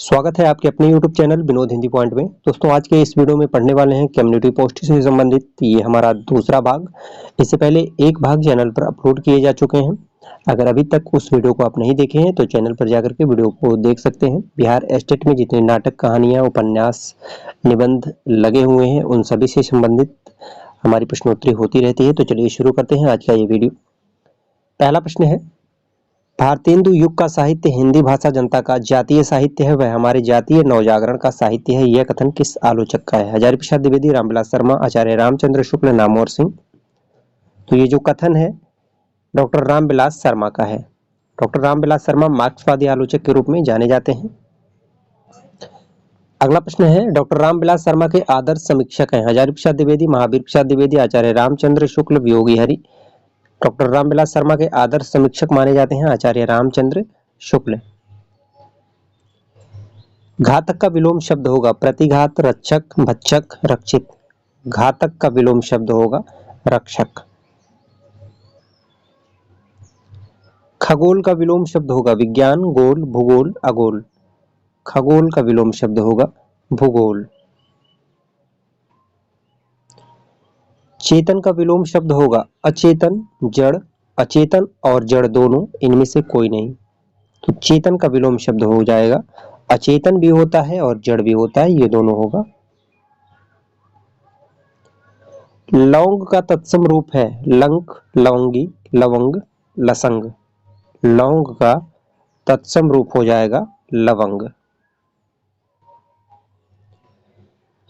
स्वागत है आपके अपने YouTube channel Vinod Hindi point में। दोस्तों आज के इस वीडियो में पढ़ने वाले हैं कम्युनिटी पोस्ट से संबंधित ये हमारा दूसरा भाग। इससे पहले एक भाग चैनल पर अपलोड किए जा चुके हैं। अगर अभी तक उस वीडियो को आप नहीं देखे हैं तो चैनल पर जाकर के वीडियो को देख सकते हैं। बिहार स्टेट में जितने नाटक, कहानियाँ, उपन्यास, निबंध लगे हुए हैं उन सभी से संबंधित हमारी प्रश्नोत्तरी होती रहती है। तो चलिए शुरू करते हैं आज का ये वीडियो। पहला प्रश्न है, भारतेंदु युग का साहित्य हिंदी भाषा जनता का जातीय साहित्य है, वह हमारे जातीय नवजागरण का साहित्य है। यह कथन किस आलोचक का है? हजारी प्रसाद द्विवेदी, रामविलास शर्मा, आचार्य रामचंद्र शुक्ल, नामवर सिंह। तो ये जो कथन है डॉक्टर रामविलास शर्मा का है। डॉक्टर रामविलास शर्मा मार्क्सवादी आलोचक के रूप में जाने जाते हैं। अगला प्रश्न है, डॉक्टर रामविलास शर्मा के आदर्श समीक्षक हैं? हजारी प्रसाद द्विवेदी, महावीर प्रसाद द्विवेदी, आचार्य रामचंद्र शुक्ल, वियोगी हरि। डॉक्टर रामविलास शर्मा के आदर्श समीक्षक माने जाते हैं आचार्य रामचंद्र शुक्ल। घातक का विलोम शब्द होगा प्रतिघात, रक्षक, भक्षक, रक्षित। घातक का विलोम शब्द होगा रक्षक। खगोल का विलोम शब्द होगा विज्ञान, गोल, भूगोल, अगोल। खगोल का विलोम शब्द होगा भूगोल। चेतन का विलोम शब्द होगा अचेतन, जड़। अचेतन और जड़ दोनों, इनमें से कोई नहीं। तो चेतन का विलोम शब्द हो जाएगा अचेतन भी होता है और जड़ भी होता है, ये दोनों होगा। लौंग का तत्सम रूप है लंक, लौंगी, लवंग, लसंग। लौंग का तत्सम रूप हो जाएगा लवंग।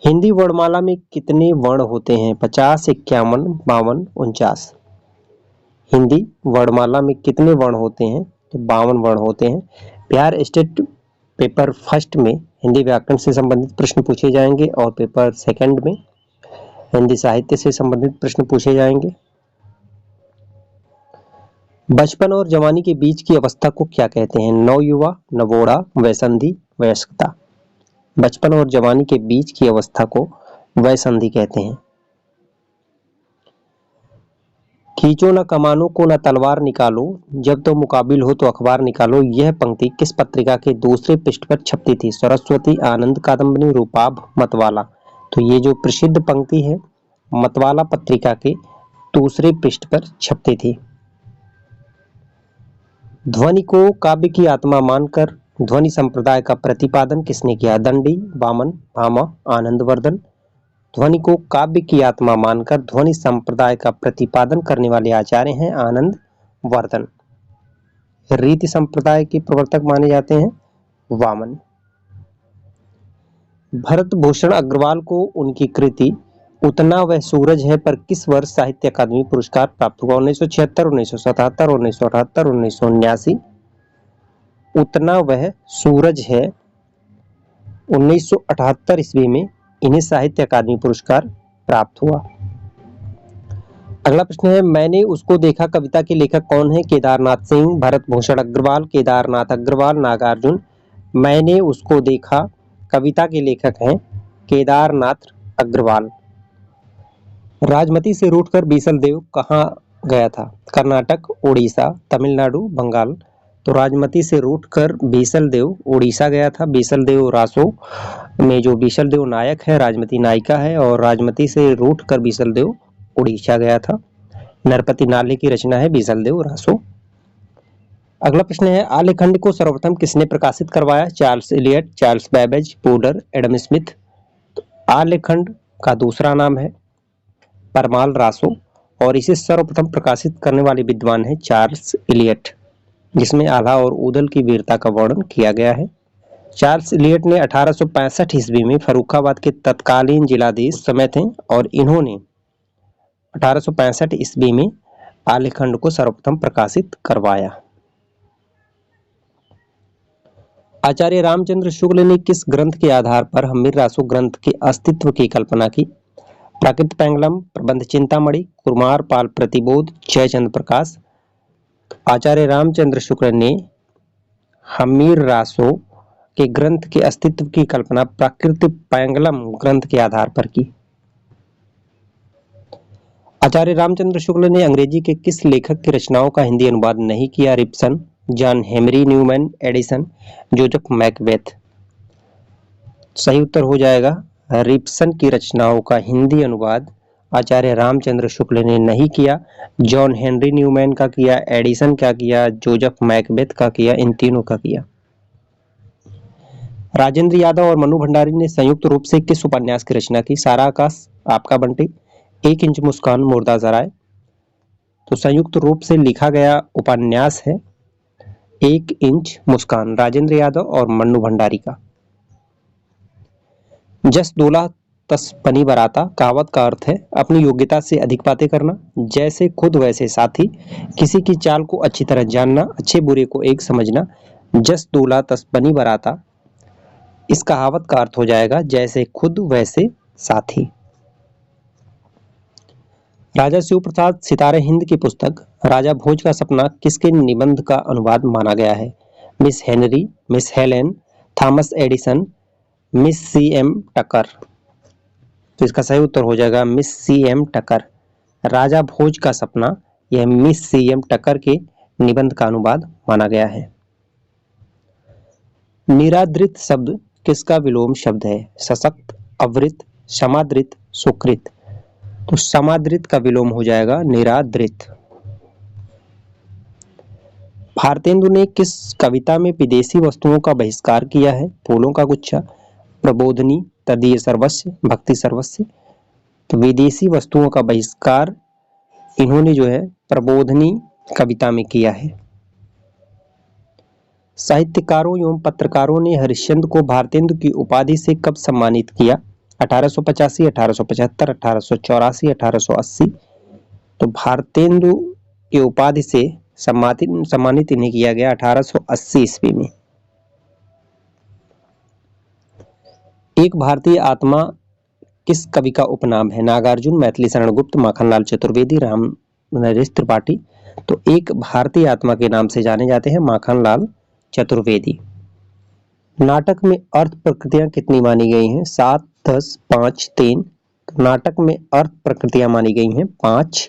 हिंदी वर्णमाला में कितने वर्ण होते हैं? 50, 51, 52, 49। हिंदी वर्णमाला में कितने वर्ण होते हैं? तो 52 वर्ण होते हैं। बिहार स्टेट पेपर फर्स्ट में हिंदी व्याकरण से संबंधित प्रश्न पूछे जाएंगे और पेपर सेकंड में हिंदी साहित्य से संबंधित प्रश्न पूछे जाएंगे। बचपन और जवानी के बीच की अवस्था को क्या कहते हैं? नवयुवा, नवोढ़ा, वयसंधि, वयस्कता। बचपन और जवानी के बीच की अवस्था को वयसंधि कहते हैं। खींचो न कमानों को न तलवार निकालो, जब तो मुकाबिल हो तो अखबार निकालो। यह पंक्ति किस पत्रिका के दूसरे पृष्ठ पर छपती थी? सरस्वती, आनंद, कादम्बनी, रूपाभ, मतवाला। तो ये जो प्रसिद्ध पंक्ति है मतवाला पत्रिका के दूसरे पृष्ठ पर छपती थी। ध्वनि को काव्य की आत्मा मानकर ध्वनि संप्रदाय का प्रतिपादन किसने किया? दंडी, वामन, भामा, आनंदवर्धन। ध्वनि को काव्य की आत्मा मानकर ध्वनि संप्रदाय का प्रतिपादन करने वाले आचार्य हैं आनंदवर्धन। रीति संप्रदाय के प्रवर्तक माने जाते हैं वामन। भरत भूषण अग्रवाल को उनकी कृति उतना वह सूरज है पर किस वर्ष साहित्य अकादमी पुरस्कार प्राप्त हुआ? 1976, 1977, 1978, 1979। उतना वह सूरज है 1978 ईस्वी में इन्हें साहित्य अकादमी पुरस्कार प्राप्त हुआ। अगला प्रश्न है, मैंने उसको देखा कविता के लेखक कौन है? केदारनाथ सिंह, भरत भूषण अग्रवाल, केदारनाथ अग्रवाल, नागार्जुन। मैंने उसको देखा कविता के लेखक हैं केदारनाथ अग्रवाल। राजमती से रूठकर बीसल देव कहाँ गया था? कर्नाटक, उड़ीसा, तमिलनाडु, बंगाल। तो राजमती से रूठकर बीसल देव उड़ीसा गया था। बीसल देव रासो में जो बीसल देव नायक है, राजमती नायिका है, और राजमती से रूठकर बीसल देव उड़ीसा गया था। नरपति नाले की रचना है बीसल देव रासो। अगला प्रश्न है, आलेखंड को सर्वप्रथम किसने प्रकाशित करवाया? चार्ल्स इलियट, चार्ल्स बैबेज, पोडर, एडम स्मिथ। तो आलेखंड का दूसरा नाम है परमाल रासो और इसे सर्वप्रथम प्रकाशित करने वाले विद्वान है चार्ल्स इलियट, जिसमें आल्हा और ऊदल की वीरता का वर्णन किया गया है। चार्ल्स इलियट ने 1865 ईस्वी में फर्रुखाबाद के तत्कालीन जिलाधीश समय थे और इन्होंने 1865 ईस्वी में आलेखंड को सर्वप्रथम प्रकाशित करवाया। आचार्य रामचंद्र शुक्ल ने किस ग्रंथ के आधार पर हम्मीर रासो ग्रंथ के अस्तित्व की कल्पना की? प्राकृत पैंगलम, प्रबंध चिंतामणि, कुमार पाल प्रतिबोध, जयचंद्र प्रकाश। आचार्य रामचंद्र शुक्ल ने हम्मीर रासो के ग्रंथ के अस्तित्व की कल्पना प्राकृत पैंगलम ग्रंथ के आधार पर की। आचार्य रामचंद्र शुक्ल ने अंग्रेजी के किस लेखक की रचनाओं का हिंदी अनुवाद नहीं किया? रिप्सन, John Henry Newman, Addison, Joseph Macbeth. सही उत्तर हो जाएगा रिब्सन की रचनाओं का हिंदी अनुवाद आचार्य रामचंद्र शुक्ल ने नहीं किया, जॉन हेनरी न्यूमैन का किया, एडिसन का किया, जोसेफ मैकबेथ का किया, इन तीनों का किया। राजेंद्र यादव और मनु भंडारी ने संयुक्त रूप से किस उपन्यास की रचना की? सारा आकाश, आपका बंटी, 1 इंच मुस्कान, मुर्दाजा राय। तो संयुक्त रूप से लिखा गया उपन्यास है 1 इंच मुस्कान, राजेंद्र यादव और मन्नू भंडारी का। जस डोला तस पनी बराता कहावत का अर्थ है अपनी योग्यता से अधिक बातें करना, जैसे खुद वैसे साथी, किसी की चाल को अच्छी तरह जानना, अच्छे बुरे को एक समझना। जस डोला तस पनी बराता, इस कहावत का अर्थ हो जाएगा जैसे खुद वैसे साथी। राजा शिव प्रसाद सितारे हिंद की पुस्तक राजा भोज का सपना किसके निबंध का अनुवाद माना गया है? Miss Henry, Miss Helen, Thomas Edison, Miss सी.एम. टकर। तो इसका सही उत्तर हो जाएगा मिस सी.एम. टकर। राजा भोज का सपना यह मिस सी.एम. टकर के निबंध का अनुवाद माना गया है। निरादृत शब्द किसका विलोम शब्द है? सशक्त, अवृत, समादृत, सुकृत। तो समादृत का विलोम हो जाएगा निरादृत। भारतेंदु ने किस कविता में विदेशी वस्तुओं का बहिष्कार किया है? फूलों का गुच्छा, प्रबोधनी, तदीय सर्वस्व, भक्ति सर्वस्व। तो विदेशी वस्तुओं का बहिष्कार इन्होंने जो है प्रबोधनी कविता में किया है। साहित्यकारों एवं पत्रकारों ने हरिश्चंद्र को भारतेंदु की उपाधि से कब सम्मानित किया? 1885, 1875, 1884, 1880। तो भारतेंदु की उपाधि से सम्मानित इन्हें किया गया 1880 ईस्वी में। एक भारतीय आत्मा किस कवि का उपनाम है? नागार्जुन, मैथिली शरण गुप्त, माखनलाल चतुर्वेदी, राम नरेश त्रिपाठी। तो एक भारतीय आत्मा के नाम से जाने जाते हैं माखनलाल चतुर्वेदी। नाटक में अर्थ प्रकृतियां कितनी मानी गई हैं? 7, 10, 5, 3। तो नाटक में अर्थ प्रकृतियां मानी गई हैं 5।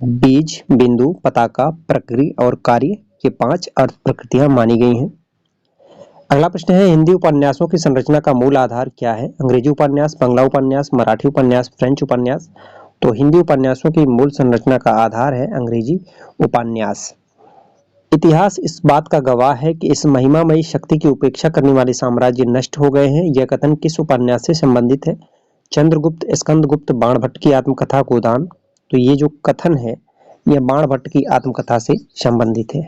बीज, बिंदु, पताका, प्रक्रिया और कार्य, ये 5 अर्थ प्रकृतियां मानी गई हैं। अगला प्रश्न है हिंदी उपन्यासों की संरचना का मूल आधार क्या है? अंग्रेजी उपन्यास, बांग्ला उपन्यास, मराठी उपन्यास, फ्रेंच उपन्यास। तो हिंदी उपन्यासों की मूल संरचना का आधार है अंग्रेजी उपन्यास। इतिहास इस बात का गवाह है कि इस महिमामयी शक्ति की उपेक्षा करने वाले साम्राज्य नष्ट हो गए हैं। यह कथन किस उपन्यास से संबंधित है? चंद्रगुप्त, स्कंदगुप्त, बाणभट्ट की आत्मकथा, गोदान। तो ये जो कथन है यह बाणभट्ट की आत्मकथा से संबंधित है।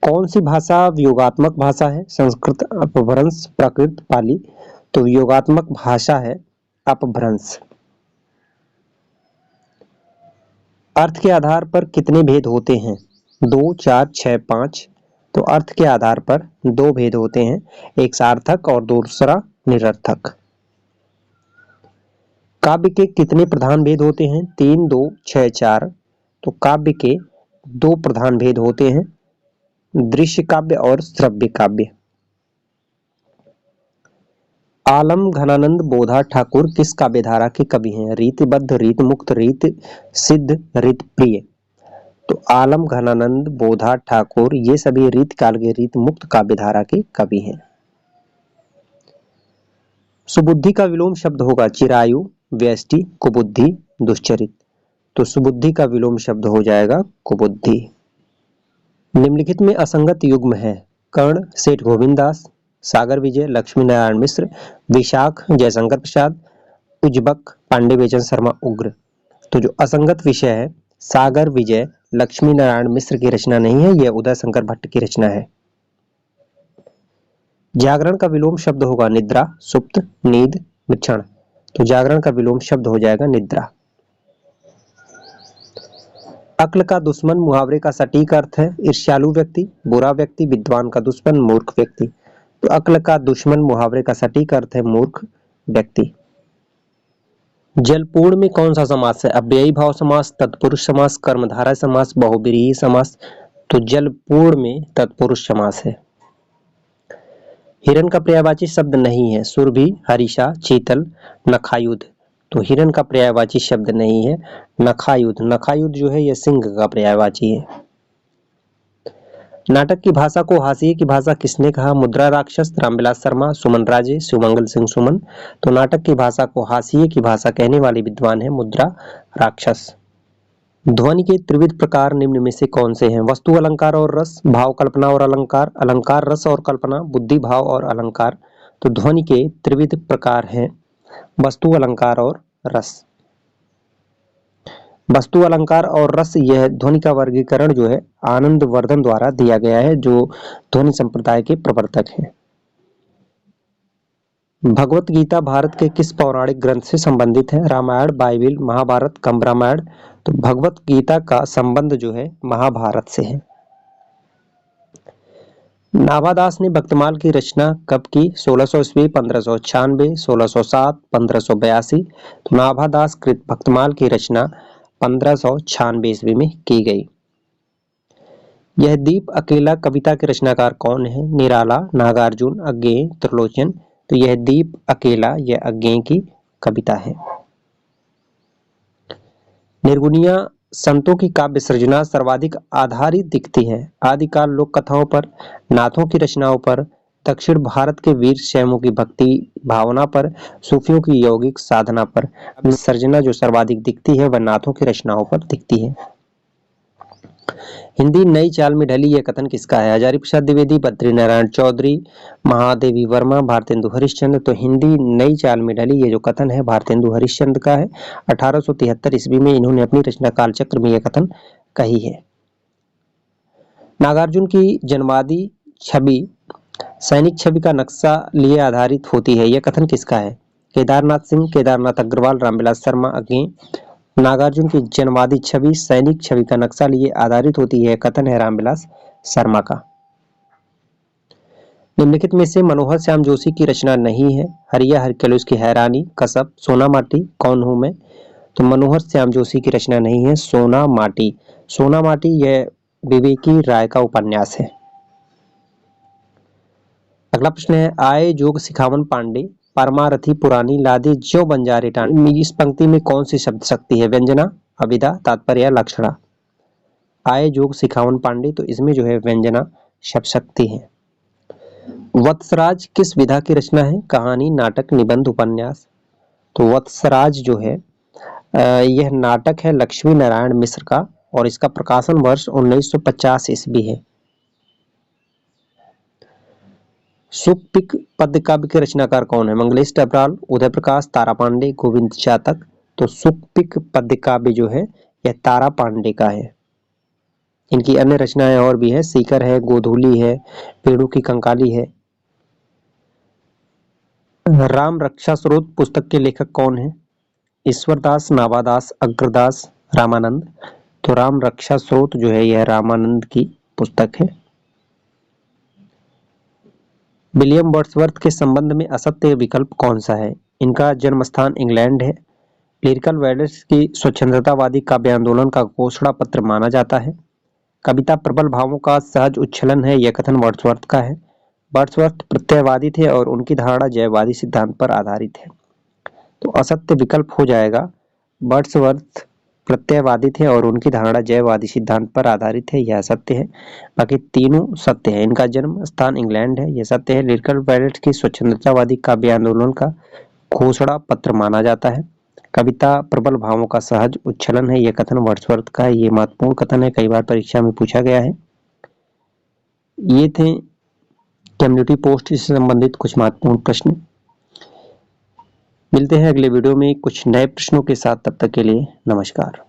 कौन सी भाषा वियोगात्मक भाषा है? संस्कृत, अपभ्रंश, प्राकृत, पाली। तो वियोगात्मक भाषा है अपभ्रंश। अर्थ के आधार पर कितने भेद होते हैं? 2, 4, 6, 5। तो अर्थ के आधार पर 2 भेद होते हैं, एक सार्थक और दूसरा निरर्थक। काव्य के कितने प्रधान भेद होते हैं? 3, 2, 6, 4। तो काव्य के 2 प्रधान भेद होते हैं, दृश्य काव्य और श्रव्य काव्य। आलम घनानंद बोधा ठाकुर किस काव्यधारा के कवि हैं? रीतिबद्ध, रीत मुक्त, रीत सिद्ध, रीत प्रिय। तो आलम घनानंद बोधा ठाकुर ये सभी रीत काल के रीत मुक्त काव्यधारा के कवि हैं। सुबुद्धि का विलोम शब्द होगा चिरायु, व्यष्टि, कुबुद्धि, दुश्चरित। तो सुबुद्धि का विलोम शब्द हो जाएगा कुबुद्धि। निम्नलिखित में असंगत युग्म है? कर्ण, सेठ गोविंद दास, सागर विजय, लक्ष्मी नारायण मिश्र, विशाख, जयशंकर प्रसाद, उज्बक, पांडे बेचन शर्मा, उग्र। तो जो असंगत विषय है सागर विजय लक्ष्मी नारायण मिश्र की रचना नहीं है, यह उदय शंकर भट्ट की रचना है। जागरण का विलोम शब्द होगा निद्रा, सुप्त, नींद, मिक्षण। तो जागरण का विलोम शब्द हो जाएगा निद्रा। अक्ल का दुश्मन मुहावरे का सटीक अर्थ है ईर्ष्यालु व्यक्ति, बुरा व्यक्ति, विद्वान का दुश्मन, मूर्ख व्यक्ति। तो अक्ल का दुश्मन मुहावरे का सटीक अर्थ है मूर्ख व्यक्ति। जलपूर्ण में कौन सा समास है? अव्ययी भाव समास, तत्पुरुष समास, कर्मधारय समास, बहुब्रीहि समास। तो जलपूर्ण में तत्पुरुष समास है। हिरण का पर्यायवाची शब्द नहीं है? सुरभि, हरिषा, चीतल, नखायुध। तो हिरण का पर्यायवाची शब्द नहीं है नखायुध। नखायुध जो है यह सिंह का पर्यायवाची है। नाटक की भाषा को हाशिए की भाषा किसने कहा? मुद्रा राक्षस, रामविलास शर्मा, सुमन राजे, शिवमंगल सिंह सुमन। तो नाटक की भाषा को हाशिए की भाषा कहने वाले विद्वान है मुद्रा राक्षस। ध्वनि के त्रिविध प्रकार निम्न में से कौन से हैं? वस्तु, अलंकार और रस, भाव, कल्पना और अलंकार, अलंकार, रस और कल्पना, बुद्धि, भाव और अलंकार। तो ध्वनि के त्रिविध प्रकार हैं वस्तु, अलंकार और रस। वस्तु, अलंकार और रस, यह ध्वनि का वर्गीकरण जो है आनंद वर्धन द्वारा दिया गया है, जो ध्वनि संप्रदाय के प्रवर्तक हैं। भगवत गीता भारत के किस पौराणिक ग्रंथ से संबंधित है? रामायण, बाइबिल, महाभारत, कंब रामायण। तो भगवत गीता का संबंध जो है महाभारत से है। नाभादास ने भक्तमाल की रचना कब की? 1600 ईस्वी, 1596, 1607, 1582। तो नाभादास कृत भक्तमाल की रचना 1596 ईस्वी में की गई। यह दीप अकेला कविता के रचनाकार कौन है? निराला, नागार्जुन, अज्ञेय, त्रिलोचन। तो यह दीप अकेला यह अज्ञेय की कविता है। निर्गुणिया संतों की काव्य सृजना सर्वाधिक आधारित दिखती है? आदिकाल लोक कथाओं पर, नाथों की रचनाओं पर, दक्षिण भारत के वीर शैवों की भक्ति भावना पर, सूफियों की यौगिक साधना पर। सृजना जो सर्वाधिक दिखती है वह नाथों की रचनाओं पर दिखती है। हिंदी नई चाल में ढली यह कथन किसका है? हजारी प्रसाद द्विवेदी, बद्रीनारायण चौधरी, महादेवी वर्मा, भारतेंदु हरिश्चंद्र। तो हिंदी नई चाल में ढली ये जो कथन है भारतेंदु हरिश्चंद्र का है। 1873 ईस्वी में इन्होंने अपनी रचना कालचक्र में यह कथन कही है। नागार्जुन की जन्मवादी छवि सैनिक छवि का नक्शा लिए आधारित होती है, यह कथन किसका है? केदारनाथ सिंह, केदारनाथ अग्रवाल, रामविलास शर्मा, अज्ञेय। नागार्जुन की जनवादी छवि सैनिक छवि का नक्शा लिए आधारित होती है, कथन है रामविलास शर्मा का। निम्नलिखित में से मनोहर श्याम जोशी की रचना नहीं है? हरिया हरकुलिस की हैरानी, कसब, सोना माटी, कौन हूं मैं। तो मनोहर श्याम जोशी की रचना नहीं है सोना माटी। सोना माटी यह विवेकी राय का उपन्यास है। अगला प्रश्न है, आए जोग सिखावन पांडे, परमारथी पुरानी, लादे ज्यों बंजारे टांडे। इस पंक्ति में कौन सी शब्द शक्ति है? व्यंजना, अभिधा, तात्पर्य, लक्षणा। आए जोग सिखावन पांडे, तो इसमें जो है व्यंजना शब्द शक्ति है। वत्सराज किस विधा की रचना है? कहानी, नाटक, निबंध, उपन्यास। तो वत्सराज जो है यह नाटक है लक्ष्मी नारायण मिश्र का और इसका प्रकाशन वर्ष 1950 ईस्वी है। सुकपिक पद्य काव्य के रचनाकार कौन है? मंगलेश डबराल, उदय प्रकाश, तारा पांडे, गोविंद चातक। तो सुकपिक पद्य काव्य जो है यह तारा पांडे का है। इनकी अन्य रचनाएं और भी है, सीकर है, गोधूली है, पेड़ों की कंकाली है। राम रक्षा स्रोत पुस्तक के लेखक कौन है? ईश्वरदास, नाभादास, अग्रदास, रामानंद। तो राम रक्षा स्रोत जो है यह रामानंद की पुस्तक है। विलियम वर्ड्सवर्थ के संबंध में असत्य विकल्प कौन सा है? इनका जन्म स्थान इंग्लैंड है। लिरिकल वेडर्स की स्वच्छंदतावादी काव्य आंदोलन का घोषणा पत्र माना जाता है। कविता प्रबल भावों का सहज उच्छलन है, यह कथन वर्ड्सवर्थ का है। वर्ड्सवर्थ प्रत्ययवादी थे और उनकी धारणा जयवादी सिद्धांत पर आधारित है। तो असत्य विकल्प हो जाएगा, वर्ड्सवर्थ प्रत्ययवादी थे और उनकी धारणा जयवादी सिद्धांत पर आधारित है, यह सत्य है। बाकी तीनों सत्य है। इनका जन्म स्थान इंग्लैंड है, यह सत्य है। लिरिकल वेडर्स की स्वच्छंदतावादी काव्य आंदोलन का घोषणा पत्र माना जाता है। कविता प्रबल भावों का सहज उच्छलन है, यह कथन वर्ड्सवर्थ का है। ये महत्वपूर्ण कथन है, कई बार परीक्षा में पूछा गया है। ये थे कम्युनिटी पोस्ट से संबंधित कुछ महत्वपूर्ण प्रश्न। मिलते हैं अगले वीडियो में कुछ नए प्रश्नों के साथ, तब तक के लिए नमस्कार।